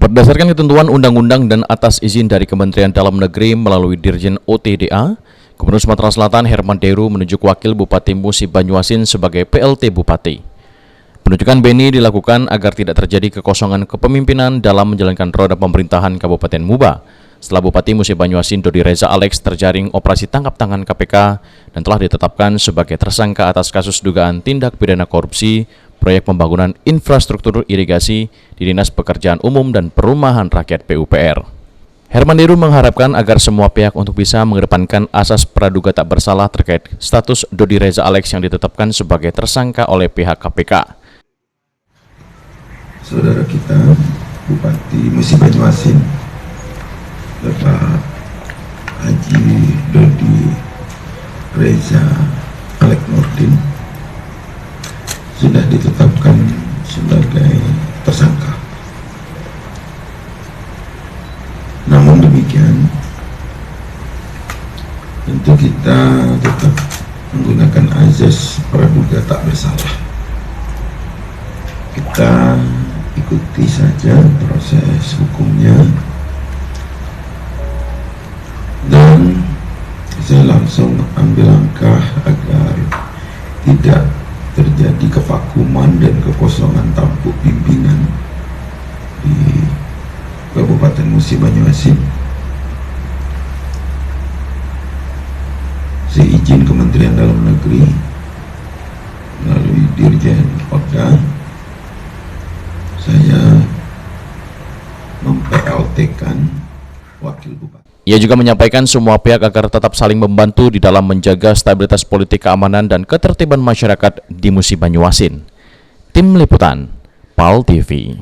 Berdasarkan ketentuan undang-undang dan atas izin dari Kementerian Dalam Negeri melalui Dirjen OTDA, Gubernur Sumatera Selatan Herman Deru menunjuk Wakil Bupati Musi Banyuasin sebagai PLT Bupati. Penunjukan Beni dilakukan agar tidak terjadi kekosongan kepemimpinan dalam menjalankan roda pemerintahan Kabupaten Muba setelah Bupati Musi Banyuasin Dodi Reza Alex terjaring operasi tangkap tangan KPK dan telah ditetapkan sebagai tersangka atas kasus dugaan tindak pidana korupsi proyek pembangunan infrastruktur irigasi di Dinas Pekerjaan Umum dan Perumahan Rakyat PUPR. Herman Deru mengharapkan agar semua pihak untuk bisa mengedepankan asas praduga tak bersalah terkait status Dodi Reza Alex yang ditetapkan sebagai tersangka oleh pihak KPK. Saudara kita, Bupati Musi Banyuasin, Bapak Haji Dodi Reza Alex Nurdin, sudah ditetapkan sebagai tersangka. Namun demikian, tentu kita tetap menggunakan azas praduga tak bersalah. Kita ikuti saja proses hukumnya dan saya langsung ambil langkah agar tidak terjadi kevakuman dan kekosongan tampuk pimpinan di Kabupaten Musi Banyuasin. Seizin Kementerian Dalam Negeri melalui Dirjen OTDA, saya mem-PLT-kan Wakil Bupati. Ia juga menyampaikan semua pihak agar tetap saling membantu di dalam menjaga stabilitas politik keamanan dan ketertiban masyarakat di Musi Banyuasin. Tim Liputan, PAL TV.